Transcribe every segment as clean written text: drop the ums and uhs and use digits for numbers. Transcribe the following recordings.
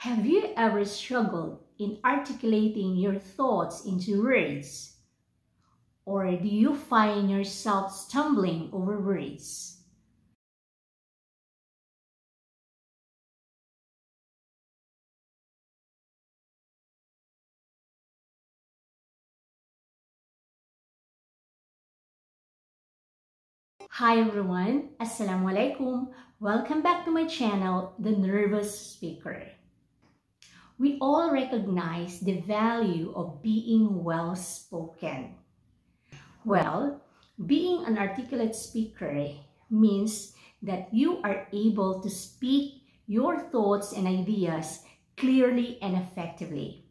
Have you ever struggled in articulating your thoughts into words? Or do you find yourself stumbling over words? Hi everyone, Assalamualaikum. Welcome back to my channel, The Nervous Speaker. We all recognize the value of being well-spoken. Well, being an articulate speaker means that you are able to speak your thoughts and ideas clearly and effectively.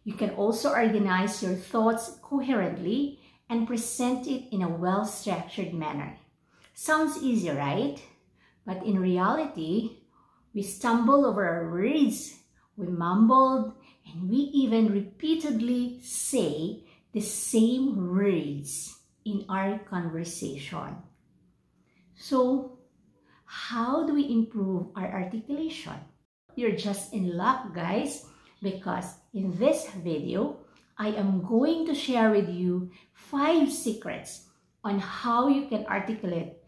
You can also organize your thoughts coherently and present it in a well-structured manner. Sounds easy, right? But in reality, we stumble over our words, we mumbled, and we even repeatedly say the same words in our conversation. So, how do we improve our articulation? You're just in luck, guys, because in this video, I am going to share with you 5 secrets on how you can articulate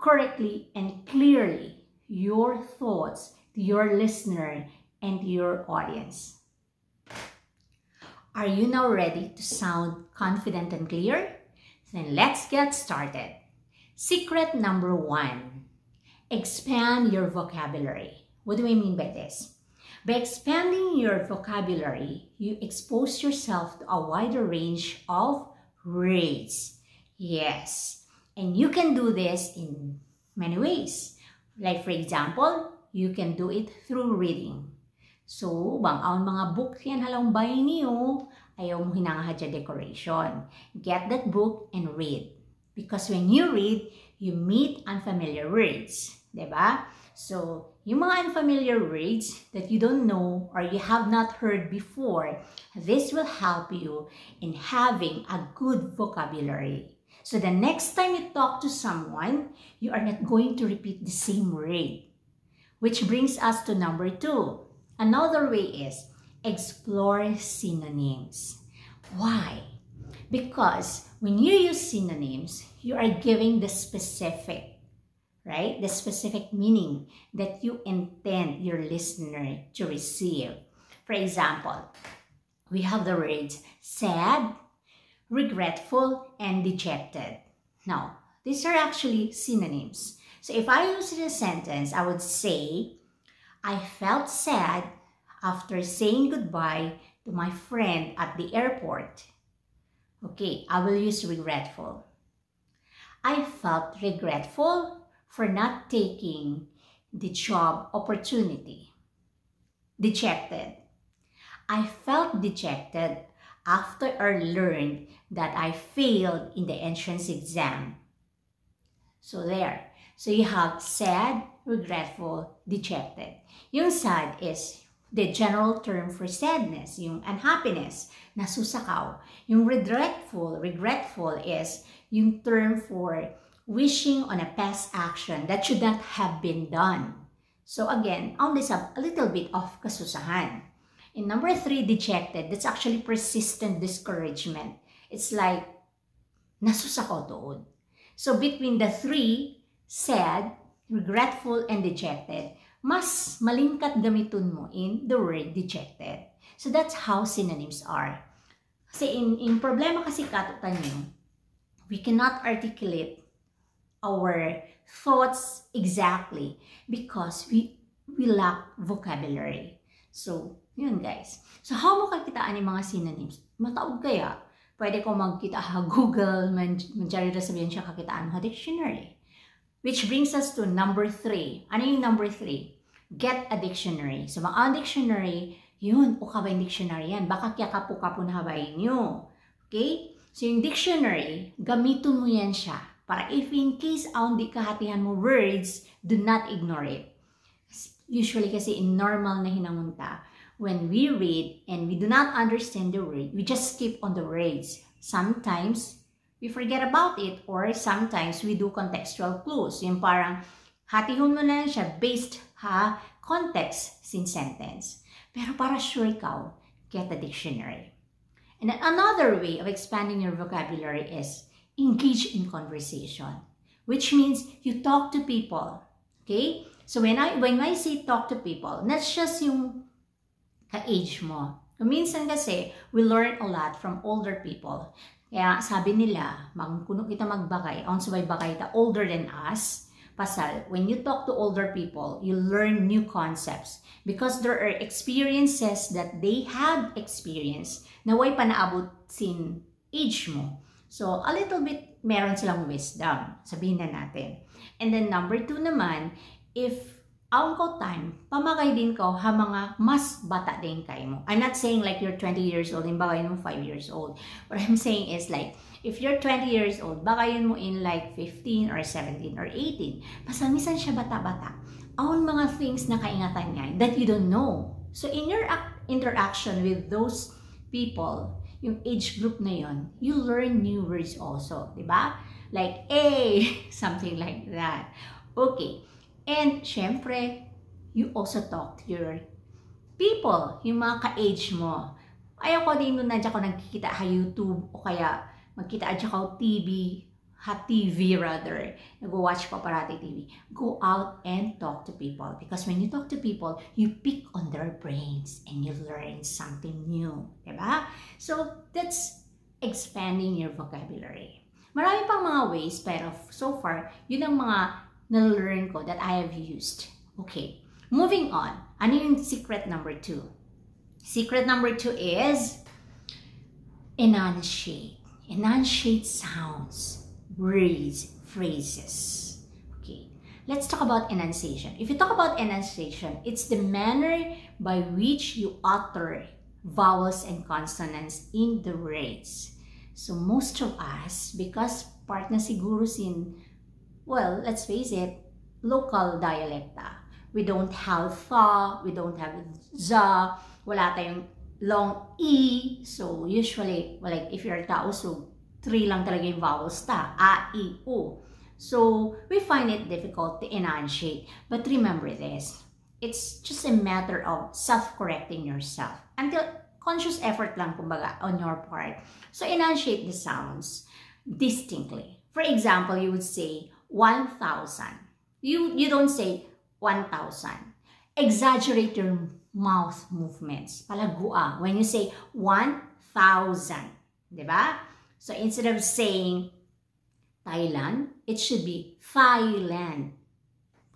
correctly and clearly your thoughts to your listener and to your audience. Are you now ready to sound confident and clear? Then let's get started. Secret number 1, expand your vocabulary. What do I mean by this? By expanding your vocabulary, you expose yourself to a wider range of words. Yes. And you can do this in many ways. Like for example, you can do it through reading. So, bang-aon mga book yan halang bahay niyo, ayaw mo hinangahadya decoration. Get that book and read. Because when you read, you meet unfamiliar words. Diba? So, yung mga unfamiliar words that you don't know or you have not heard before, this will help you in having a good vocabulary. So the next time you talk to someone, you are not going to repeat the same word. Which brings us to number 2. Another way is explore synonyms. Why? Because when you use synonyms, you are giving the specific, right? The specific meaning that you intend your listener to receive. For example, we have the words sad, regretful, and dejected. Now, these are actually synonyms. So if I use in a sentence, I would say, I felt sad after saying goodbye to my friend at the airport. Okay, I will use regretful. I felt regretful for not taking the job opportunity. Dejected. I felt dejected after I learned that I failed in the entrance exam. So there. So you have sad, regretful, dejected. Yung sad is the general term for sadness, yung unhappiness, nasusakaw. Yung regretful is yung term for wishing on a past action that should not have been done. So again, only a little bit of kasusahan. In number 3, dejected, that's actually persistent discouragement. It's like, nasusakaw doon. So between the 3, sad, regretful, and dejected, mas malingkat gamiton mo in the word dejected. So that's how synonyms are. Kasi in problema kasi katutan nyo, we cannot articulate our thoughts exactly because we lack vocabulary. So, yun guys. So, how mo kakitaan yung mga synonyms? Mataog kaya? Pwede ko magkita Google, manjari na sabihin siya kakitaan mo dictionary. Which brings us to number 3. Ano yung number 3? Get a dictionary. So, mga dictionary, yun, o kabay dictionary yan. Baka kaya kapo-kapo na habayin nyo. Okay? So, yung dictionary, gamitin mo yan siya. Para if in case di kahatihan mo words, do not ignore it. Usually kasi in normal na hinangunta, when we read and we do not understand the word, we just skip on the words. Sometimes, we forget about it or sometimes we do contextual clues. Yung parang, hatihon mo na siya based context sin sentence. Pero para sure ikaw, get a dictionary. And another way of expanding your vocabulary is engage in conversation, which means you talk to people. Okay? So when I say talk to people, not just yung ka-age mo. Minsan kasi, we learn a lot from older people. Kaya sabi nila, kuno kita magbakay, on subay bakay ta older than us. Pasal, when you talk to older people, you learn new concepts because there are experiences that they have experienced na way pa naabot sin age mo. So, a little bit, meron silang wisdom. Sabihin na natin. And then, number 2 naman, if aon ko time, pamakay din ko ha mga mas bata din kayo mo. I'm not saying like you're 20 years old, and bakayin mo 5 years old. What I'm saying is like, if you're 20 years old, bakayin mo in like 15 or 17 or 18. Pasal minsan siya bata-bata. Aon mga things na kaingatan niya that you don't know. So in your interaction with those people, yung age group na yon, you learn new words also, di ba? Like, something like that. Okay. And, syempre, you also talk to your people, yung mga ka-age mo. Ayaw ko din nun nandiyan ko nagkikita sa YouTube o kaya magkita adya ko TV rather. Nag-watch ko parati TV. Go out and talk to people. Because when you talk to people, you pick on their brains and you learn something new. Diba? So, that's expanding your vocabulary. Marami pang mga ways, pero so far, yun ang mga na-learn ko that I have used. Okay, moving on. Ano yung secret number 2? Secret number 2 is enunciate. Enunciate sounds, words, phrases. Okay, let's talk about enunciation. If you talk about enunciation, it's the manner by which you utter vowels and consonants in the words. So most of us, because part na siguro sin, well, let's face it, local dialect. We don't have tha, we don't have za, wala tayong long e. So usually, well, like if you're tao, so 3 lang talaga yung vowels ta, a, i, u. So we find it difficult to enunciate. But remember this, it's just a matter of self-correcting yourself. Until conscious effort lang kumbaga on your part. So enunciate the sounds distinctly. For example, you would say 1,000. You don't say 1,000. Exaggerate your mouth movements. Palagua. When you say 1,000. Diba? So instead of saying Thailand, it should be Thailand.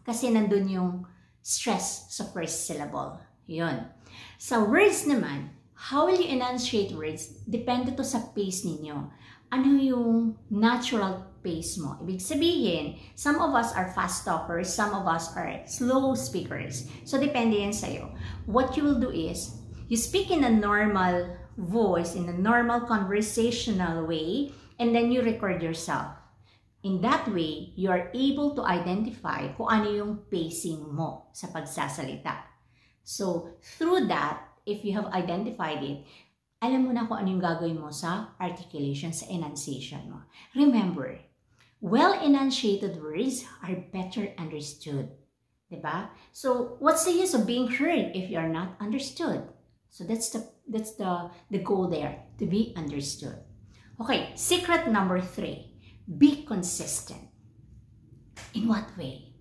Kasi nandun yung stress sa first syllable. Yun. Sa words naman, how will you enunciate words? Depende to sa pace ninyo. Ano yung natural pace mo? Ibig sabihin, some of us are fast talkers, some of us are slow speakers. So, depende yan sa'yo. What you will do is, you speak in a normal voice, in a normal conversational way, and then you record yourself. In that way, you are able to identify kung ano yung pacing mo sa pagsasalita. So, through that, if you have identified it, alam mo na kung ano yung gagawin mo sa articulation, sa enunciation mo. Remember, well-enunciated words are better understood. Diba? So, what's the use of being heard if you're not understood? So, that's the goal there, to be understood. Okay, secret number 3. Be consistent. In what way?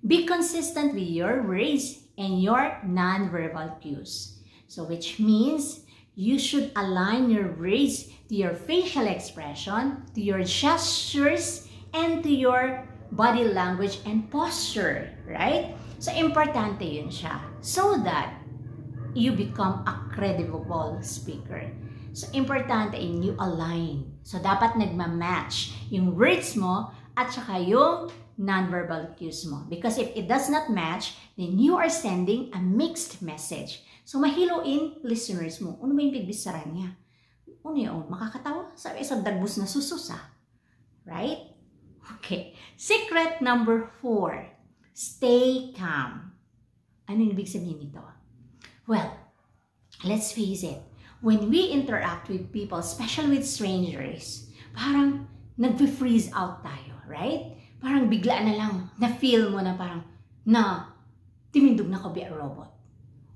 Be consistent with your words and your non-verbal cues. So, which means you should align your words to your facial expression, to your gestures, and to your body language and posture, right? So, importante yun siya so that you become a credible speaker. So, importante in you align. So, dapat nagma-match yung words mo at saka yung non-verbal cues mo. Because if it does not match, then you are sending a mixed message. So, mahiloin listeners mo. Ano ba yung bigbisaran niya? Ano yun? Makakatawa? Sabi isang dagbus na sususa. Right? Okay. Secret number 4. Stay calm. Ano yung ibig sabihin nito? Well, let's face it. When we interact with people, especially with strangers, parang nag-freeze out tayo, right? Parang bigla na lang, na-feel mo na parang, na, timindog na ko be a robot.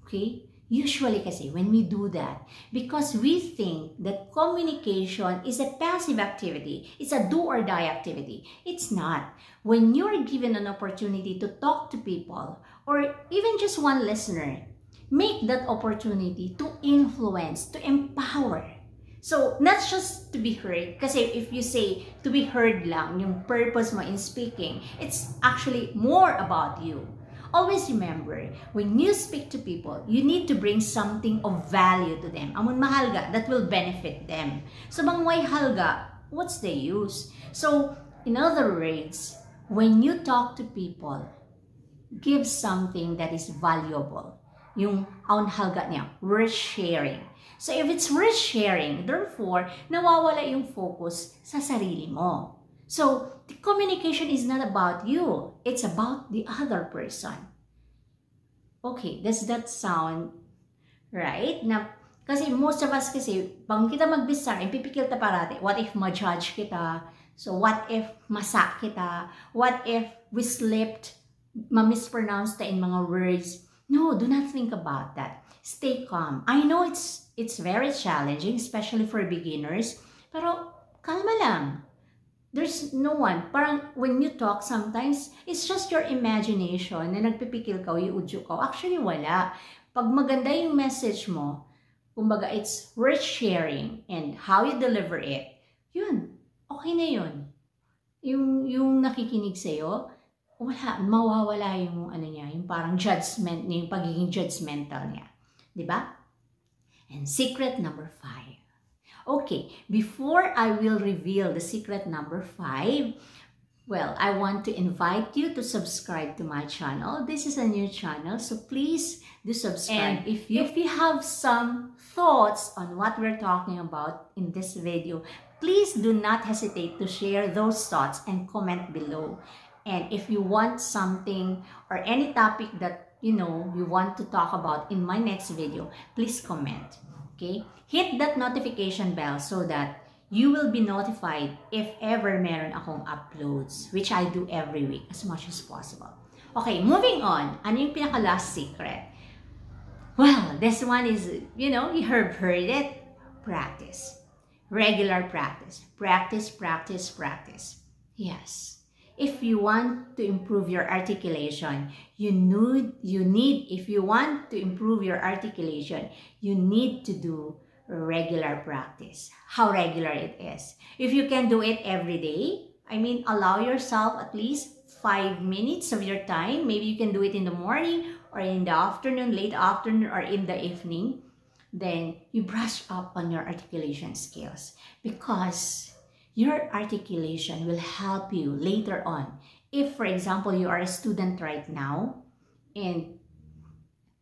Okay? Usually kasi when we do that, because we think that communication is a passive activity, it's a do or die activity. It's not. When you're given an opportunity to talk to people, or even just one listener, make that opportunity to influence, to empower. So, not just to be heard, kasi if you say to be heard lang, yung purpose mo in speaking, it's actually more about you. Always remember, when you speak to people, you need to bring something of value to them. Amon mahalga, that will benefit them. So, bang way halga, what's the use? So, in other words, when you talk to people, give something that is valuable. Yung aun halga niya, worth sharing. So, if it's worth sharing, therefore, nawawala yung focus sa sarili mo. So, the communication is not about you. It's about the other person. Okay, does that sound right? Na, kasi most of us kasi, pag kita mag-design, ipipikil ta parati, what if ma-judge kita? So, what if masak kita? What if we slipped, ma-mispronounce ta in mga words? No, do not think about that. Stay calm. I know it's very challenging, especially for beginners, pero kalma lang. There's no one. Parang when you talk sometimes, it's just your imagination na nagpipikil ka o iudyo ka. Actually, wala. Pag maganda yung message mo, kumbaga it's worth sharing and how you deliver it, yun, okay na yun. Yung nakikinig sa'yo, wala, mawawala yung ano niya, yung parang judgment niya, yung pagiging judgmental niya. Diba? And secret number 5. Okay, before I will reveal the secret number 5, well, I want to invite you to subscribe to my channel. This is a new channel, so please do subscribe. And if you have some thoughts on what we're talking about in this video, please do not hesitate to share those thoughts and comment below. And if you want something or any topic that you want to talk about in my next video, please comment. Okay? Hit that notification bell so that you will be notified if ever meron akong uploads, which I do every week as much as possible. Okay, moving on. Ano yung pinaka-last secret? Well, this one is, you have heard it. Practice. Regular practice. Practice, practice, practice. Yes. If you want to improve your articulation, if you want to improve your articulation, you need to do regular practice. How regular it is. If you can do it every day, allow yourself at least 5 minutes of your time. Maybe you can do it in the morning or in the afternoon, late afternoon, or in the evening. Then you brush up on your articulation skills, because your articulation will help you later on. If, for example, you are a student right now, and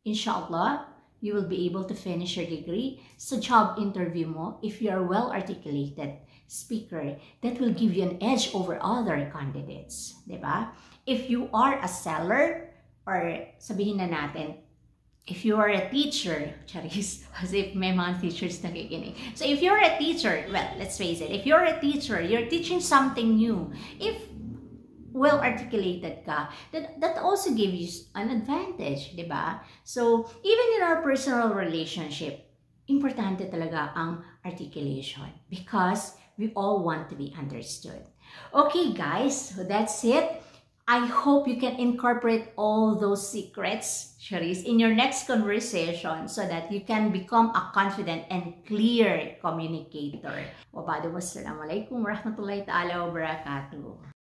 inshallah, you will be able to finish your degree sa job interview mo, if you are well-articulated speaker, that will give you an edge over other candidates. Diba? If you are a seller, or sabihin na natin, if you are a teacher, charis, as if may mga teachers nakikinig. So if you're a teacher, well, let's face it, if you're a teacher, you're teaching something new, if well-articulated ka, that also gives you an advantage, di ba? So even in our personal relationship, importante talaga ang articulation, because we all want to be understood. Okay guys, so that's it. I hope you can incorporate all those secrets, Charis, in your next conversation so that you can become a confident and clear communicator. Wassalamualaikum warahmatullahi ta'ala wabarakatuh.